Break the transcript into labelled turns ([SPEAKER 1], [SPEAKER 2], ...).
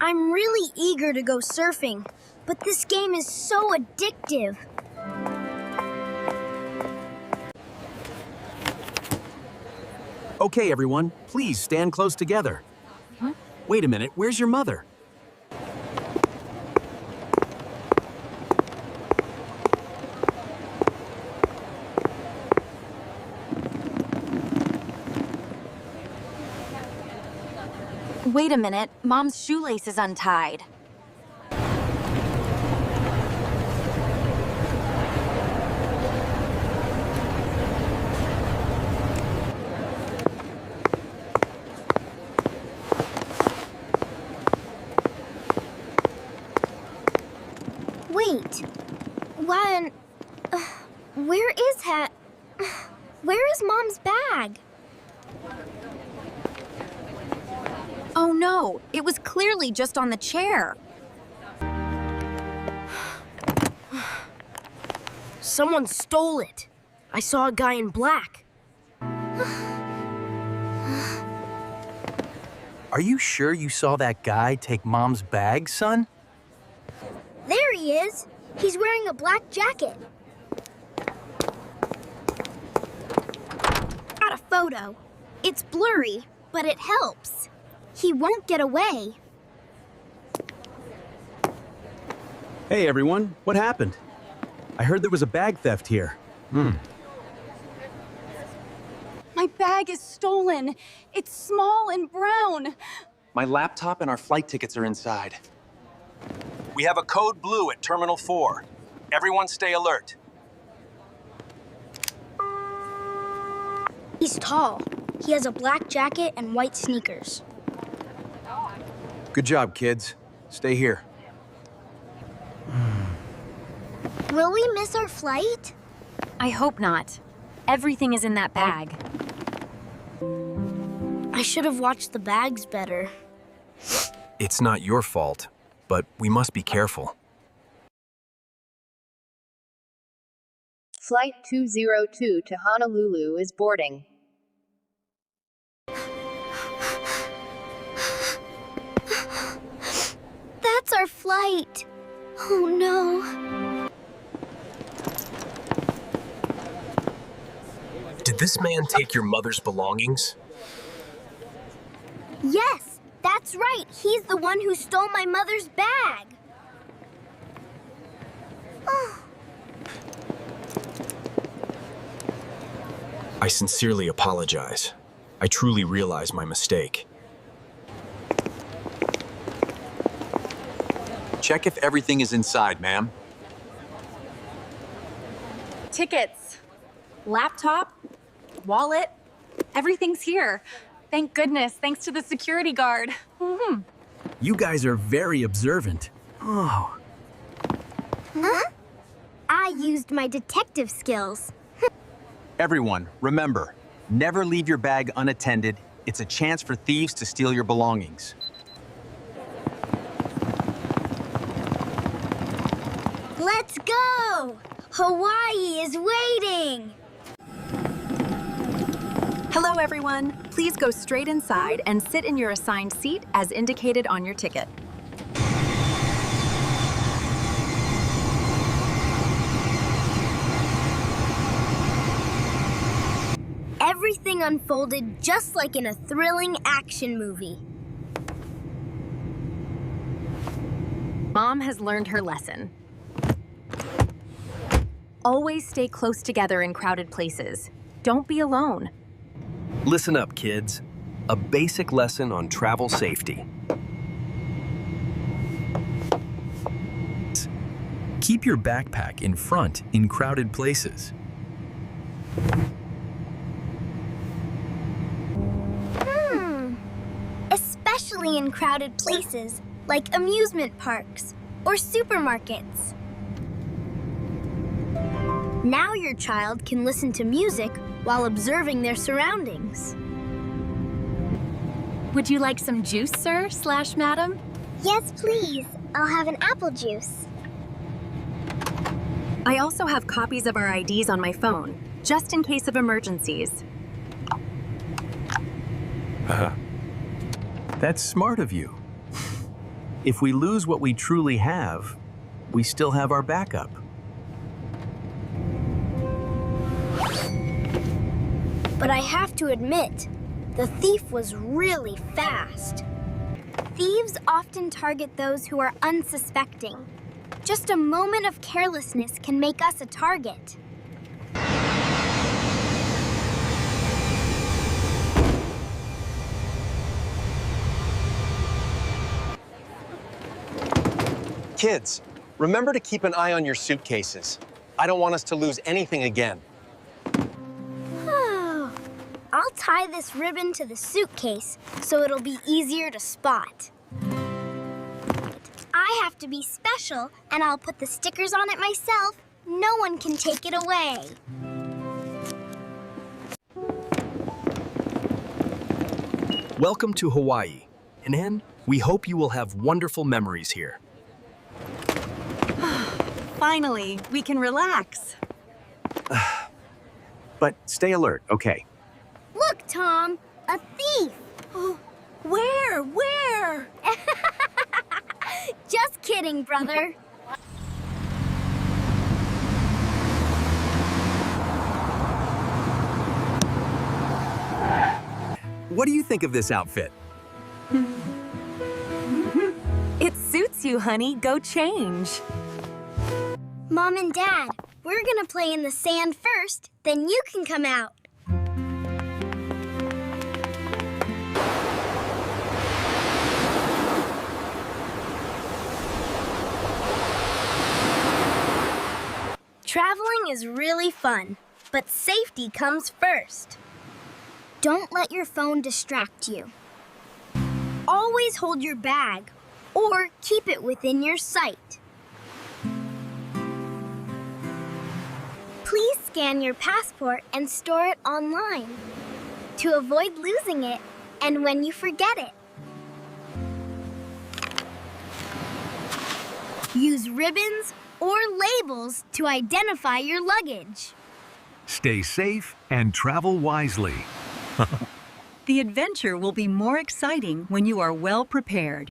[SPEAKER 1] I'm really eager to go surfing, but this game is so addictive.
[SPEAKER 2] Okay, everyone, please stand close together.
[SPEAKER 3] Huh?
[SPEAKER 2] Wait a minute, where's your mother?
[SPEAKER 3] Wait a minute, Mom's shoelace is untied.
[SPEAKER 1] Wait, where is Mom's bag?
[SPEAKER 3] Oh no, it was clearly just on the chair.
[SPEAKER 1] Someone stole it. I saw a guy in black.
[SPEAKER 2] Are you sure you saw that guy take Mom's bag, son?
[SPEAKER 1] There he is. He's wearing a black jacket. Got a photo. It's blurry, but it helps. He won't get away.
[SPEAKER 2] Hey, everyone, what happened? I heard there was a bag theft here.
[SPEAKER 3] My bag is stolen. It's small and brown.
[SPEAKER 2] My laptop and our flight tickets are inside. We have a code blue at Terminal 4. Everyone stay alert.
[SPEAKER 1] He's tall. He has a black jacket and white sneakers.
[SPEAKER 2] Good job, kids. Stay here.
[SPEAKER 1] Will we miss our flight?
[SPEAKER 3] I hope not. Everything is in that bag.
[SPEAKER 1] I should have watched the bags better.
[SPEAKER 2] It's not your fault, but we must be careful.
[SPEAKER 4] Flight 202 to Honolulu is boarding.
[SPEAKER 1] That's our flight. Oh no.
[SPEAKER 5] Did this man take your mother's belongings?
[SPEAKER 1] Yes, that's right. He's the one who stole my mother's bag.
[SPEAKER 5] I sincerely apologize. I truly realize my mistake.
[SPEAKER 2] Check if everything is inside, ma'am.
[SPEAKER 3] Tickets, laptop, wallet, everything's here. Thank goodness, thanks to the security guard.
[SPEAKER 2] You guys are very observant. Oh.
[SPEAKER 1] Huh? I used my detective skills.
[SPEAKER 6] Everyone, remember, never leave your bag unattended. It's a chance for thieves to steal your belongings.
[SPEAKER 1] Let's go! Hawaii is waiting!
[SPEAKER 7] Hello, everyone. Please go straight inside and sit in your assigned seat as indicated on your ticket.
[SPEAKER 1] Everything unfolded just like in a thrilling action movie.
[SPEAKER 7] Mom has learned her lesson. Always stay close together in crowded places. Don't be alone.
[SPEAKER 5] Listen up, kids. A basic lesson on travel safety.
[SPEAKER 8] Keep your backpack in front in crowded places.
[SPEAKER 1] Especially in crowded places like amusement parks or supermarkets. Now your child can listen to music while observing their surroundings.
[SPEAKER 7] Would you like some juice, sir/madam?
[SPEAKER 1] Yes, please. I'll have an apple juice.
[SPEAKER 7] I also have copies of our IDs on my phone, just in case of emergencies.
[SPEAKER 8] That's smart of you. If we lose what we truly have, we still have our backup.
[SPEAKER 1] But I have to admit, the thief was really fast. Thieves often target those who are unsuspecting. Just a moment of carelessness can make us a target.
[SPEAKER 2] Kids, remember to keep an eye on your suitcases. I don't want us to lose anything again.
[SPEAKER 1] I'll tie this ribbon to the suitcase so it'll be easier to spot. I have to be special, and I'll put the stickers on it myself. No one can take it away.
[SPEAKER 8] Welcome to Hawaii. And we hope you will have wonderful memories here.
[SPEAKER 7] Finally, we can relax.
[SPEAKER 6] But stay alert, okay?
[SPEAKER 1] Look, Tom, a thief.
[SPEAKER 7] Where? Where?
[SPEAKER 1] Just kidding, brother.
[SPEAKER 6] What do you think of this outfit?
[SPEAKER 7] It suits you, honey. Go change.
[SPEAKER 1] Mom and Dad, we're gonna play in the sand first, then you can come out. Traveling is really fun, but safety comes first. Don't let your phone distract you. Always hold your bag, or keep it within your sight. Please scan your passport and store it online to avoid losing it and when you forget it. Use ribbons or labels to identify your luggage.
[SPEAKER 9] Stay safe and travel wisely.
[SPEAKER 7] The adventure will be more exciting when you are well prepared.